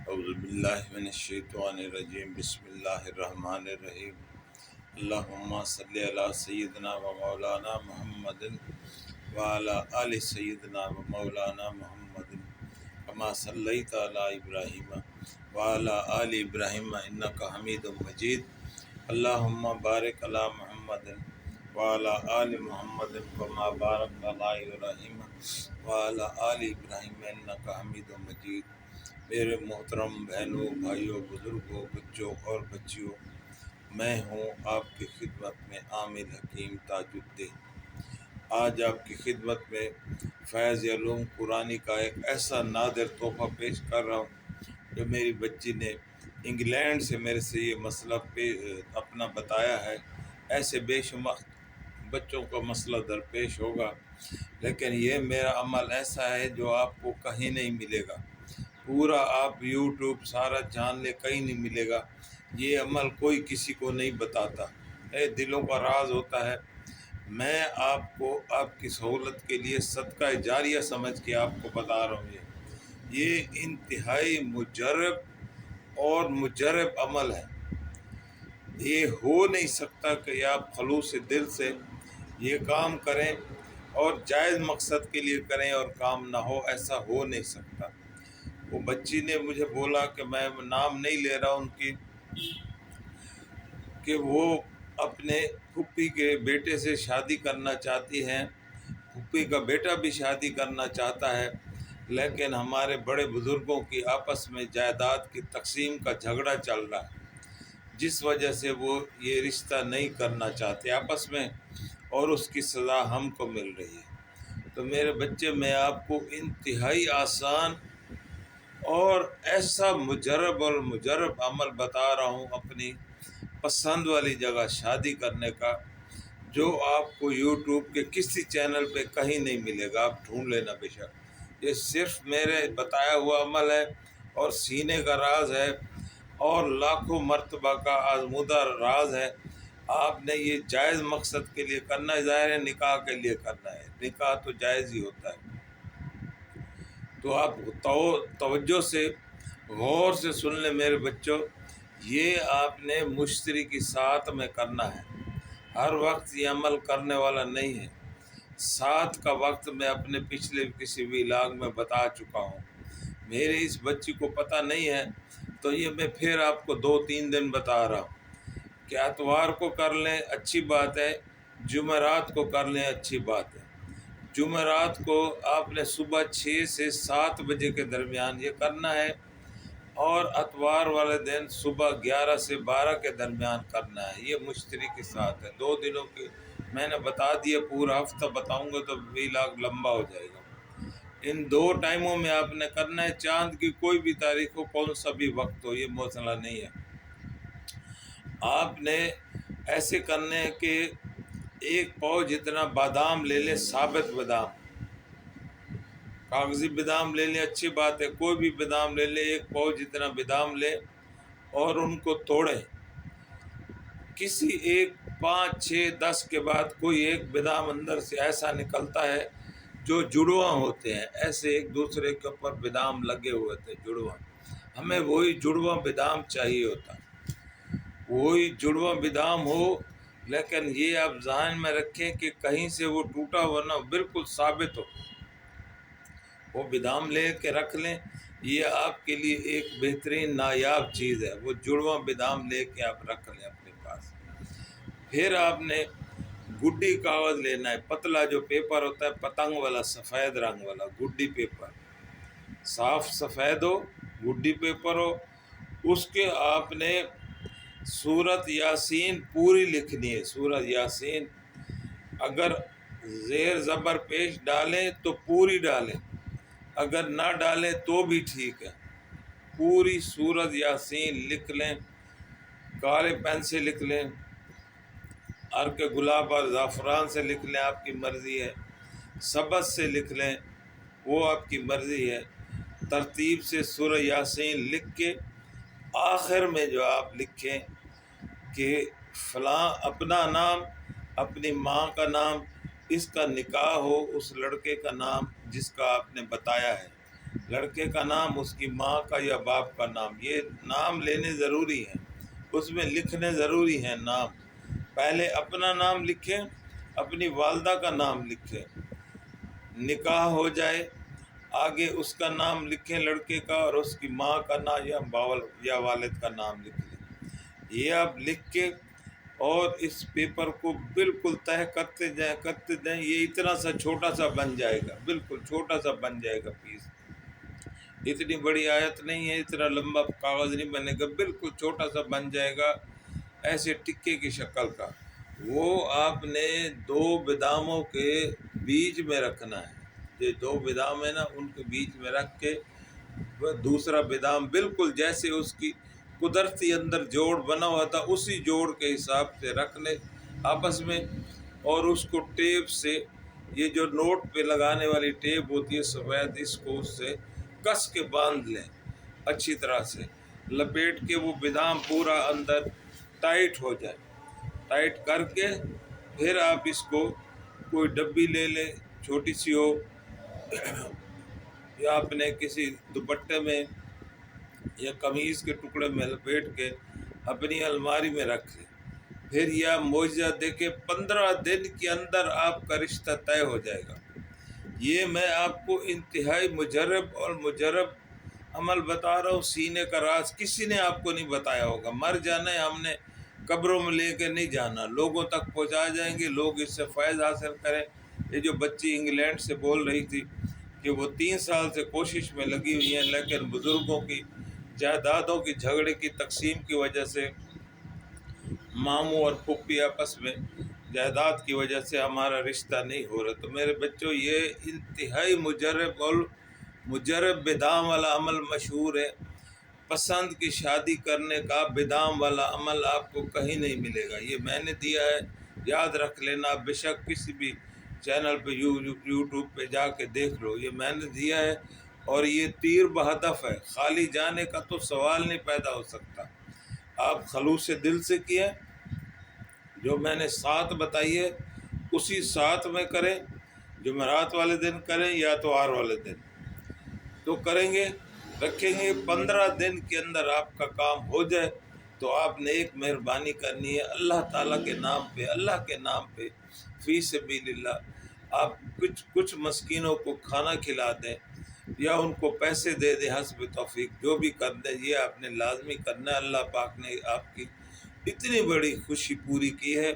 اعوذ باللہ من الشیطان الرجیم بسم اللہ الرحمن الرحیم اللہم صلی علی سیدنا و مولانا محمد وعلی آل سیدنا و مولانا محمد کما صلیت علی ابراہیم وعلی آل ابراہیم انک حمید مجید اللہم بارک علی محمد وعلی آل محمد کما بارکت علی ابراہیم وعلی آل ابراہیم انک حمید مجید۔ میرے محترم بہنوں، بھائیوں، بزرگوں، بچوں اور بچیوں، میں ہوں آپ کی خدمت میں عامل حکیم تاج الدین۔ آج آپ کی خدمت میں فیض علوم قرآنی کا ایک ایسا نادر تحفہ پیش کر رہا ہوں جو میری بچی نے انگلینڈ سے میرے سے یہ مسئلہ اپنا بتایا ہے۔ ایسے بے شمار بچوں کا مسئلہ درپیش ہوگا، لیکن یہ میرا عمل ایسا ہے جو آپ کو کہیں نہیں ملے گا۔ پورا آپ یوٹیوب سارا جان لے، کہیں نہیں ملے گا۔ یہ عمل کوئی کسی کو نہیں بتاتا، دلوں کا راز ہوتا ہے۔ میں آپ کو آپ کی سہولت کے لیے صدقہ جاریہ سمجھ کے آپ کو بتا رہا ہوں۔ یہ انتہائی مجرب اور مجرب عمل ہے۔ یہ ہو نہیں سکتا کہ آپ خلوص دل سے یہ کام کریں اور جائز مقصد کے لیے کریں اور کام نہ ہو، ایسا ہو نہیں سکتا۔ وہ بچی نے مجھے بولا کہ میں نام نہیں لے رہا ان کی، کہ وہ اپنے پھوپھی کے بیٹے سے شادی کرنا چاہتی ہیں۔ پھوپھی کا بیٹا بھی شادی کرنا چاہتا ہے، لیکن ہمارے بڑے بزرگوں کی آپس میں جائیداد کی تقسیم کا جھگڑا چل رہا ہے، جس وجہ سے وہ یہ رشتہ نہیں کرنا چاہتے آپس میں، اور اس کی سزا ہم کو مل رہی ہے۔ تو میرے بچے، میں آپ کو انتہائی آسان اور ایسا مجرب اور مجرب عمل بتا رہا ہوں اپنی پسند والی جگہ شادی کرنے کا، جو آپ کو یوٹیوب کے کسی چینل پہ کہیں نہیں ملے گا۔ آپ ڈھونڈ لینا بے شک۔ یہ صرف میرے بتایا ہوا عمل ہے اور سینے کا راز ہے اور لاکھوں مرتبہ کا آزمودہ راز ہے۔ آپ نے یہ جائز مقصد کے لیے کرنا ہے، ظاہر ہے نکاح کے لیے کرنا ہے، نکاح تو جائز ہی ہوتا ہے۔ تو آپ توجہ سے غور سے سن لیں میرے بچوں، یہ آپ نے مشتری کی ساتھ میں کرنا ہے۔ ہر وقت یہ عمل کرنے والا نہیں ہے۔ ساتھ کا وقت میں اپنے پچھلے کسی ویلاگ میں بتا چکا ہوں۔ میرے اس بچی کو پتہ نہیں ہے تو یہ میں پھر آپ کو 2-3 دن بتا رہا ہوں کہ اتوار کو کر لیں اچھی بات ہے، جمعرات کو کر لیں اچھی بات ہے۔ جمعرات کو آپ نے صبح 6 سے 7 بجے کے درمیان یہ کرنا ہے، اور اتوار والے دن صبح 11 سے 12 کے درمیان کرنا ہے۔ یہ مشتری کے ساتھ ہے۔ 2 دنوں کی میں نے بتا دیا، پورا ہفتہ بتاؤں گا تو ویلاگ لمبا ہو جائے گا۔ ان 2 ٹائموں میں آپ نے کرنا ہے، چاند کی کوئی بھی تاریخ ہو، کون سا بھی وقت ہو، یہ مسئلہ نہیں ہے۔ آپ نے ایسے کرنے ہیں کہ 1 پاؤ جتنا بادام لے لیں، ثابت بادام، کاغذی بادام لے لیں اچھی بات ہے، کوئی بھی بادام لے لیں، 1 پاؤ جتنا بادام لیں اور ان کو توڑیں۔ کسی 1، 5، 6، 10 کے بعد کوئی ایک بادام اندر سے ایسا نکلتا ہے جو جڑواں ہوتے ہیں، ایسے ایک دوسرے کے اوپر بادام لگے ہوئے تھے، جڑواں۔ ہمیں وہی جڑواں بادام چاہیے ہوتا، وہی جڑواں بادام ہو، لیکن یہ آپ ذہن میں رکھیں کہ کہیں سے وہ ٹوٹا ہوا نہ، بالکل ثابت ہو۔ وہ بادام لے کے رکھ لیں، یہ آپ کے لیے ایک بہترین نایاب چیز ہے۔ وہ جڑواں بادام لے کے آپ رکھ لیں اپنے پاس۔ پھر آپ نے گڈی کاغذ لینا ہے، پتلا جو پیپر ہوتا ہے، پتنگ والا، سفید رنگ والا گڈی پیپر، صاف سفید ہو، گڈی پیپر ہو۔ اس کے آپ نے سورۃ یاسین پوری لکھنی ہے۔ سورۃ یاسین اگر زیر زبر پیش ڈالیں تو پوری ڈالیں، اگر نہ ڈالیں تو بھی ٹھیک ہے۔ پوری سورۃ یاسین لکھ لیں، کالے پین سے لکھ لیں، عرق گلاب اور زعفران سے لکھ لیں، آپ کی مرضی ہے، سبز سے لکھ لیں، وہ آپ کی مرضی ہے۔ ترتیب سے سورۃ یاسین لکھ کے آخر میں جو آپ لکھیں کہ فلاں اپنا نام، اپنی ماں کا نام، اس کا نکاح ہو، اس لڑکے کا نام جس کا آپ نے بتایا ہے، لڑکے کا نام اس کی ماں کا یا باپ کا نام، یہ نام لینے ضروری ہیں، اس میں لکھنے ضروری ہیں نام۔ پہلے اپنا نام لکھیں، اپنی والدہ کا نام لکھیں، نکاح ہو جائے آگے اس کا نام لکھیں لڑکے کا، اور اس کی ماں کا نام یا والد کا نام لکھ لیں۔ یہ آپ لکھ کے اور اس پیپر کو بالکل طے کرتے جائیں، یہ اتنا سا چھوٹا سا بن جائے گا، بالکل چھوٹا سا بن جائے گا پیس، اتنی بڑی آیت نہیں ہے، اتنا لمبا کاغذ نہیں بنے گا، بالکل چھوٹا سا بن جائے گا ایسے ٹکے کی شکل کا۔ وہ آپ نے 2 باداموں کے بیچ میں رکھنا ہے، یہ 2 بادام ہے نا، ان کے بیچ میں رکھ کے دوسرا بادام بالکل جیسے اس کی قدرتی اندر جوڑ بنا ہوا تھا اسی جوڑ کے حساب سے رکھ لیں آپس میں، اور اس کو ٹیپ سے، یہ جو نوٹ پہ لگانے والی ٹیپ ہوتی ہے سفید، اس کو اس سے کس کے باندھ لیں، اچھی طرح سے لپیٹ کے وہ بادام پورا اندر ٹائٹ ہو جائے۔ ٹائٹ کر کے پھر آپ اس کو کوئی ڈبی لے لیں چھوٹی سی ہو، یا اپنے کسی دوپٹے میں یا قمیض کے ٹکڑے میں لپیٹ کے اپنی الماری میں رکھ لیں۔ پھر یہ معجزہ دیکھے 15 دن کے اندر آپ کا رشتہ طے ہو جائے گا۔ یہ میں آپ کو انتہائی مجرب اور مجرب عمل بتا رہا ہوں، سینے کا راز کسی نے آپ کو نہیں بتایا ہوگا۔ مر جانا ہے ہم نے، قبروں میں لے کے نہیں جانا، لوگوں تک پہنچا جائیں گے، لوگ اس سے فائد حاصل کریں۔ یہ جو بچی انگلینڈ سے بول رہی تھی کہ وہ 3 سال سے کوشش میں لگی ہوئی ہیں، لیکن بزرگوں کی جائیدادوں کی جھگڑے کی تقسیم کی وجہ سے، ماموں اور پھپھی آپس میں جائیداد کی وجہ سے ہمارا رشتہ نہیں ہو رہا۔ تو میرے بچوں، یہ انتہائی مجرب بدعم والا عمل مشہور ہے۔ پسند کی شادی کرنے کا بدعم والا عمل آپ کو کہیں نہیں ملے گا، یہ میں نے دیا ہے، یاد رکھ لینا۔ بے شک کسی بھی چینل پہ یوٹیوب پہ جا کے دیکھ لو، یہ میں نے دیا ہے، اور یہ تیر بہدف ہے، خالی جانے کا تو سوال نہیں پیدا ہو سکتا۔ آپ خلوص دل سے کیے، جو میں نے 7 بتائی ہے اسی 7 میں کریں، جمعرات والے دن کریں یا اتوار والے دن تو کریں گے، رکھیں گے۔ 15 دن کے اندر آپ کا کام ہو جائے تو آپ نے ایک مہربانی کرنی ہے، اللہ تعالیٰ کے نام پہ، اللہ کے نام پہ فی سبیل اللہ آپ کچھ مسکینوں کو کھانا کھلا دیں یا ان کو پیسے دے دیں، حسب توفیق جو بھی کر دیں، یہ آپ نے لازمی کرنا ہے۔ اللہ پاک نے آپ کی اتنی بڑی خوشی پوری کی ہے،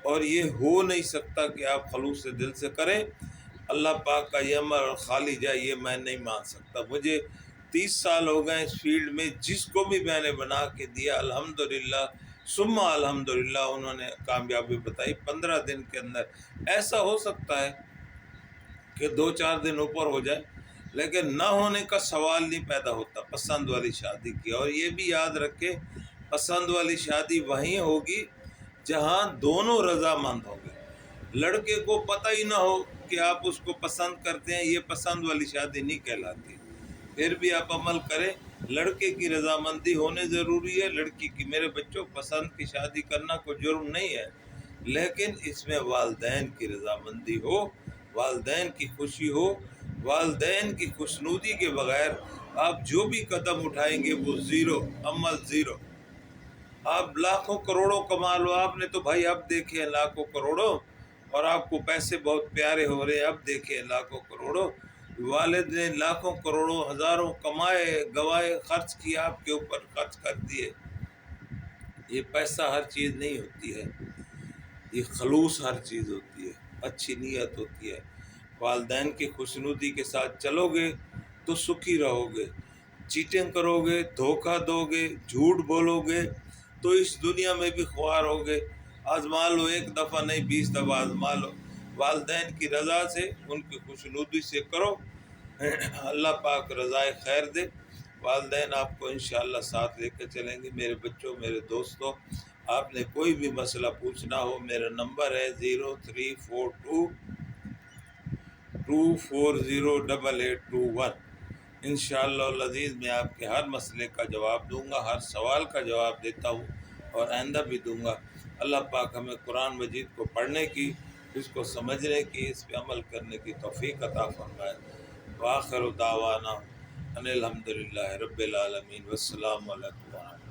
اور یہ ہو نہیں سکتا کہ آپ خلوص سے دل سے کریں۔ اللہ پاک کا یہ امر اور خالی جائے یہ میں نہیں مان سکتا۔ مجھے 30 سال ہو گئے اس فیلڈ میں، جس کو بھی میں نے بنا کے دیا الحمدللہ ثم الحمدللہ انہوں نے کامیابی بتائی 15 دن کے اندر۔ ایسا ہو سکتا ہے کہ 2-4 دن اوپر ہو جائے، لیکن نہ ہونے کا سوال نہیں پیدا ہوتا پسند والی شادی کی۔ اور یہ بھی یاد رکھے، پسند والی شادی وہیں ہوگی جہاں دونوں رضامند ہوں گے۔ لڑکے کو پتہ ہی نہ ہو کہ آپ اس کو پسند کرتے ہیں، یہ پسند والی شادی نہیں کہلاتی۔ پھر بھی آپ عمل کریں، لڑکے کی رضامندی ہونے ضروری ہے، لڑکی کی۔ میرے بچوں، پسند کی شادی کرنا کوئی جرم نہیں ہے، لیکن اس میں والدین کی رضامندی ہو، والدین کی خوشی ہو۔ والدین کی خوشنودی کے بغیر آپ جو بھی قدم اٹھائیں گے وہ زیرو، عمل زیرو۔ آپ لاکھوں کروڑوں کما لو، آپ نے تو بھائی اب دیکھے ہیں لاکھوں کروڑوں، اور آپ کو پیسے بہت پیارے ہو رہے ہیں، اب دیکھے لاکھوں کروڑوں۔ والد نے لاکھوں کروڑوں ہزاروں کمائے، گوائے، خرچ کیا، آپ کے اوپر خرچ کر دیے۔ یہ پیسہ ہر چیز نہیں ہوتی ہے، یہ خلوص ہر چیز ہوتی ہے، اچھی نیت ہوتی ہے۔ والدین کی خوشنودی کے ساتھ چلو گے تو سکھی رہو گے۔ چیٹنگ کرو گے، دھوکہ دو گے، جھوٹ بولو گے تو اس دنیا میں بھی خوار ہوگے۔ آزما لو، 1 دفعہ نہیں 20 دفعہ آزما لو۔ والدین کی رضا سے، ان کی خوشنودی سے کرو، اللہ پاک رضائے خیر دے۔ والدین آپ کو انشاءاللہ ساتھ لے کے چلیں گے۔ میرے بچوں، میرے دوستوں، آپ نے کوئی بھی مسئلہ پوچھنا ہو، میرا نمبر ہے 0342 2408821۔ انشاءاللہ العزیز میں آپ کے ہر مسئلے کا جواب دوں گا، ہر سوال کا جواب دیتا ہوں، اور آئندہ بھی دوں گا۔ اللہ پاک ہمیں قرآن مجید کو پڑھنے کی، اس کو سمجھنے کی، اس پہ عمل کرنے کی توفیق عطا فرمائے۔ وآخر دعوانا ان الحمد للہ رب العالمین، والسلام علیکم ورحمۃ اللہ۔